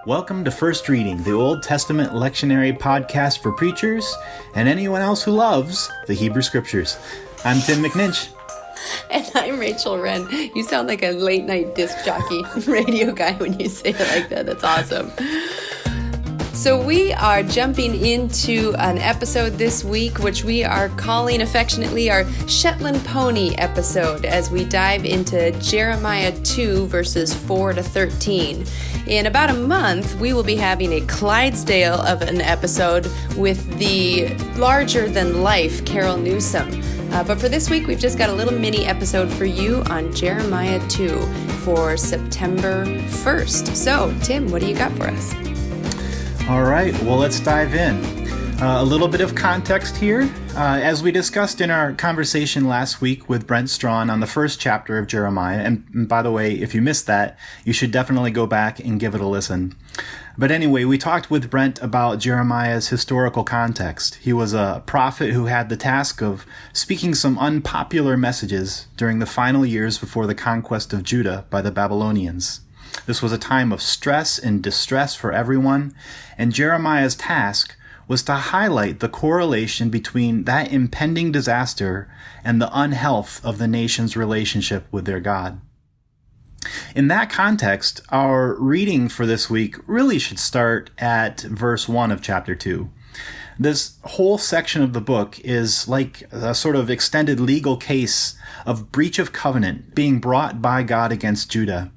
Welcome to First Reading, the Old Testament lectionary podcast for preachers and anyone else who loves the Hebrew Scriptures. I'm Tim McNinch. And I'm Rachel Wren. You sound like a late night disc jockey radio guy when you say it like that. That's awesome. So we are jumping into an episode this week, which we are calling affectionately our Shetland Pony episode, as we dive into Jeremiah 2, verses 4 to 13. In about a month, we will be having a Clydesdale of an episode with the larger-than-life Carol Newsom. But for this week, we've just got a little mini episode for you on Jeremiah 2 for September 1st. So, Tim, what do you got for us? All right, well, let's dive in. A little bit of context here. As we discussed in our conversation last week with Brent Strawn on the first chapter of Jeremiah, and by the way, if you missed that, you should definitely go back and give it a listen. But anyway, we talked with Brent about Jeremiah's historical context. He was a prophet who had the task of speaking some unpopular messages during the final years before the conquest of Judah by the Babylonians. This was a time of stress and distress for everyone, and Jeremiah's task was to highlight the correlation between that impending disaster and the unhealth of the nation's relationship with their God. In that context, our reading for this week really should start at verse 1 of chapter 2. This whole section of the book is like a sort of extended legal case of breach of covenant being brought by God against Judah.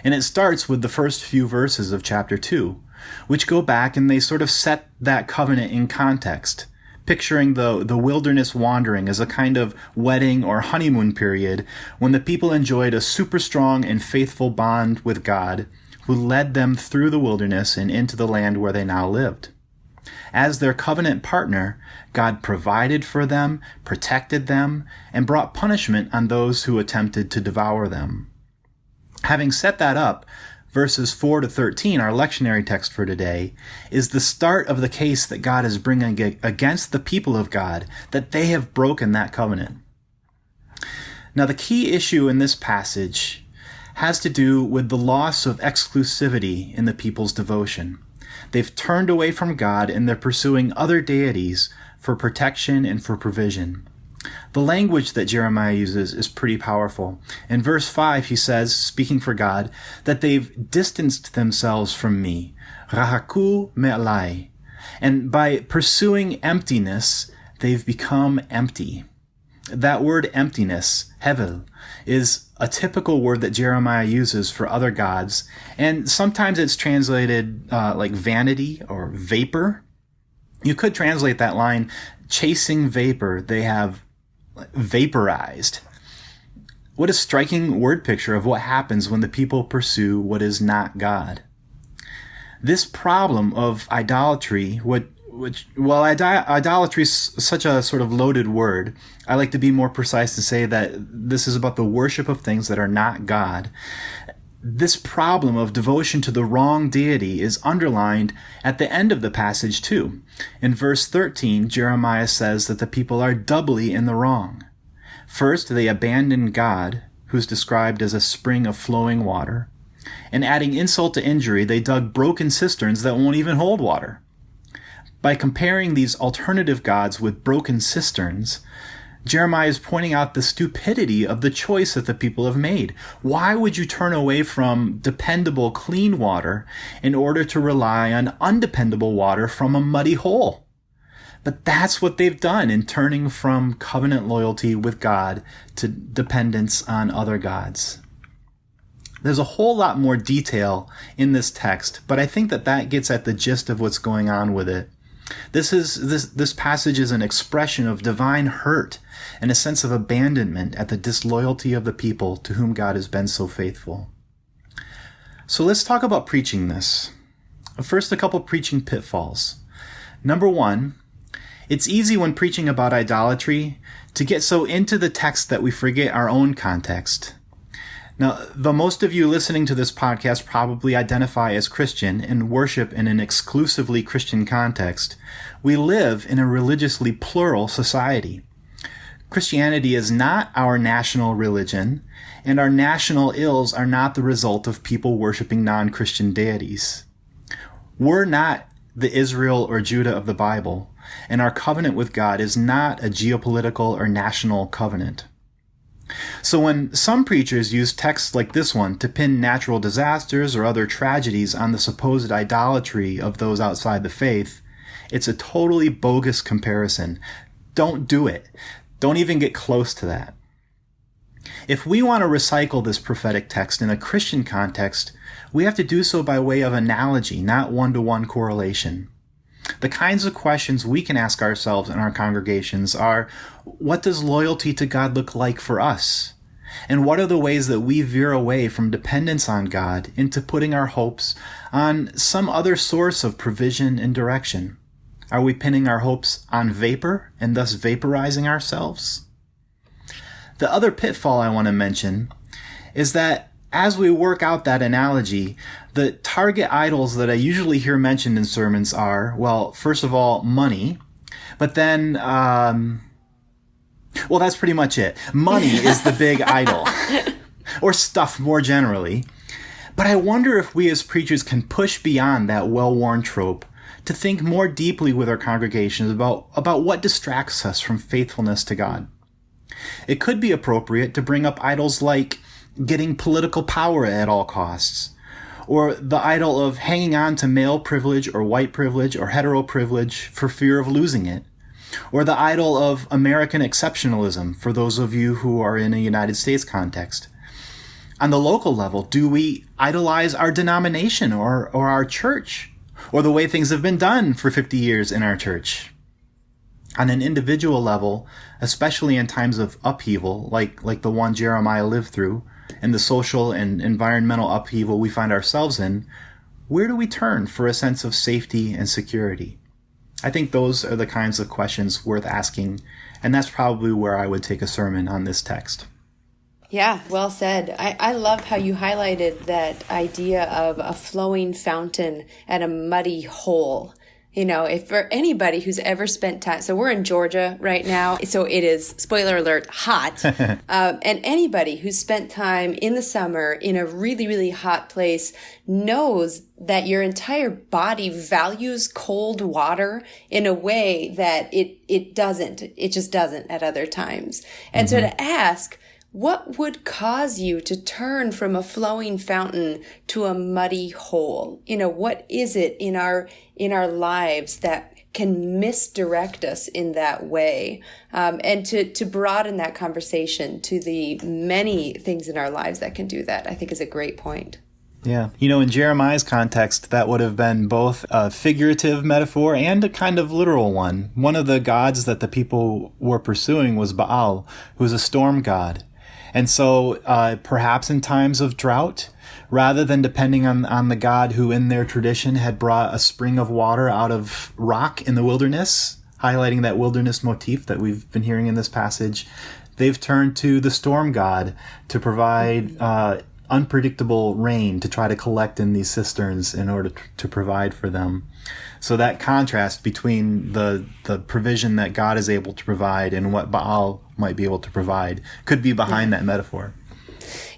And it starts with the first few verses of chapter 2, which go back and they sort of set that covenant in context, picturing the wilderness wandering as a kind of wedding or honeymoon period when the people enjoyed a super strong and faithful bond with God, who led them through the wilderness and into the land where they now lived. As their covenant partner, God provided for them, protected them, and brought punishment on those who attempted to devour them. Having set that up, verses 4 to 13, our lectionary text for today, is the start of the case that God is bringing against the people of God, that they have broken that covenant. Now, the key issue in this passage has to do with the loss of exclusivity in the people's devotion. They've turned away from God and they're pursuing other deities for protection and for provision. The language that Jeremiah uses is pretty powerful. In verse 5, he says, speaking for God, that they've distanced themselves from me, rahaku me'alai. And by pursuing emptiness, they've become empty. That word emptiness, hevel, is a typical word that Jeremiah uses for other gods, and sometimes it's translated like vanity or vapor. You could translate that line, chasing vapor, they have vaporized. What a striking word picture of what happens when the people pursue what is not God. This problem of idolatry, idolatry is such a sort of loaded word. I like to be more precise and say that this is about the worship of things that are not God. This problem of devotion to the wrong deity is underlined at the end of the passage too. In verse 13, Jeremiah says that the people are doubly in the wrong. First, they abandon God, who's described as a spring of flowing water, and adding insult to injury, they dug broken cisterns that won't even hold water. By comparing these alternative gods with broken cisterns, Jeremiah is pointing out the stupidity of the choice that the people have made. Why would you turn away from dependable, clean water in order to rely on undependable water from a muddy hole? But that's what they've done in turning from covenant loyalty with God to dependence on other gods. There's a whole lot more detail in this text, but I think that gets at the gist of what's going on with it. This passage is an expression of divine hurt and a sense of abandonment at the disloyalty of the people to whom God has been so faithful. So let's talk about preaching this. First, a couple preaching pitfalls. Number one, it's easy when preaching about idolatry to get so into the text that we forget our own context. Now, though most of you listening to this podcast probably identify as Christian and worship in an exclusively Christian context, we live in a religiously plural society. Christianity is not our national religion, and our national ills are not the result of people worshiping non-Christian deities. We're not the Israel or Judah of the Bible, and our covenant with God is not a geopolitical or national covenant. So when some preachers use texts like this one to pin natural disasters or other tragedies on the supposed idolatry of those outside the faith, it's a totally bogus comparison. Don't do it. Don't even get close to that. If we want to recycle this prophetic text in a Christian context, we have to do so by way of analogy, not one-to-one correlation. The kinds of questions we can ask ourselves in our congregations are, what does loyalty to God look like for us? And what are the ways that we veer away from dependence on God into putting our hopes on some other source of provision and direction? Are we pinning our hopes on vapor and thus vaporizing ourselves? The other pitfall I want to mention is that as we work out that analogy, the target idols that I usually hear mentioned in sermons are, well, first of all, money, but then, well, that's pretty much it. Money is the big idol, or stuff more generally. But I wonder if we as preachers can push beyond that well-worn trope to think more deeply with our congregations about what distracts us from faithfulness to God. It could be appropriate to bring up idols like getting political power at all costs, or the idol of hanging on to male privilege or white privilege or hetero privilege for fear of losing it, or the idol of American exceptionalism for those of you who are in a United States context. On the local level, do we idolize our denomination or our church, or the way things have been done for 50 years in our church? On an individual level, especially in times of upheaval, like the one Jeremiah lived through, and the social and environmental upheaval we find ourselves in, where do we turn for a sense of safety and security? I think those are the kinds of questions worth asking, and that's probably where I would take a sermon on this text. Yeah, well said. I love how you highlighted that idea of a flowing fountain and a muddy hole. You know, if for anybody who's ever spent time, so we're in Georgia right now, so it is, spoiler alert, hot. And anybody who's spent time in the summer in a really, really hot place knows that your entire body values cold water in a way that it just doesn't at other times. And so to ask, what would cause you to turn from a flowing fountain to a muddy hole? You know, what is it in our lives that can misdirect us in that way? And to broaden that conversation to the many things in our lives that can do that, I think is a great point. Yeah. You know, in Jeremiah's context, that would have been both a figurative metaphor and a kind of literal one. One of the gods that the people were pursuing was Baal, who was a storm god. And so perhaps in times of drought, rather than depending on the God who in their tradition had brought a spring of water out of rock in the wilderness, highlighting that wilderness motif that we've been hearing in this passage, they've turned to the storm god to provide unpredictable rain to try to collect in these cisterns in order to provide for them. So that contrast between the provision that God is able to provide and what Baal might be able to provide could be behind that metaphor.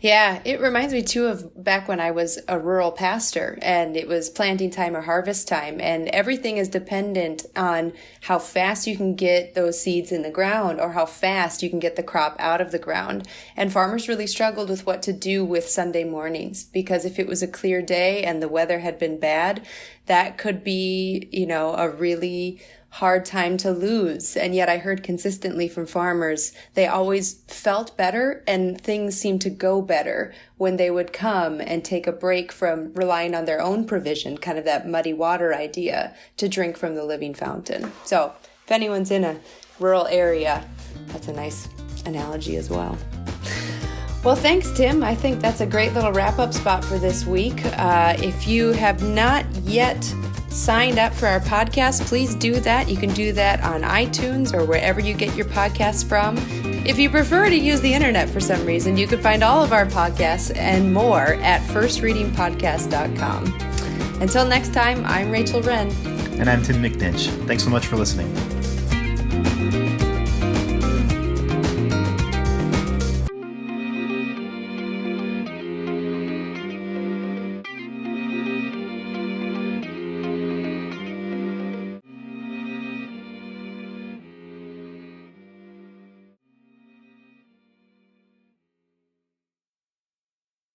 Yeah, it reminds me too of back when I was a rural pastor and it was planting time or harvest time, and everything is dependent on how fast you can get those seeds in the ground or how fast you can get the crop out of the ground. And farmers really struggled with what to do with Sunday mornings, because if it was a clear day and the weather had been bad, that could be, you know, a really hard time to lose. And yet I heard consistently from farmers, they always felt better and things seemed to go better when they would come and take a break from relying on their own provision, kind of that muddy water idea, to drink from the living fountain. So if anyone's in a rural area, that's a nice analogy as well. Well, thanks, Tim. I think that's a great little wrap-up spot for this week. If you have not yet signed up for our podcast, please do that. You can do that on iTunes or wherever you get your podcasts from. If you prefer to use the internet for some reason, you can find all of our podcasts and more at firstreadingpodcast.com. Until next time, I'm Rachel Wren. And I'm Tim McNinch. Thanks so much for listening.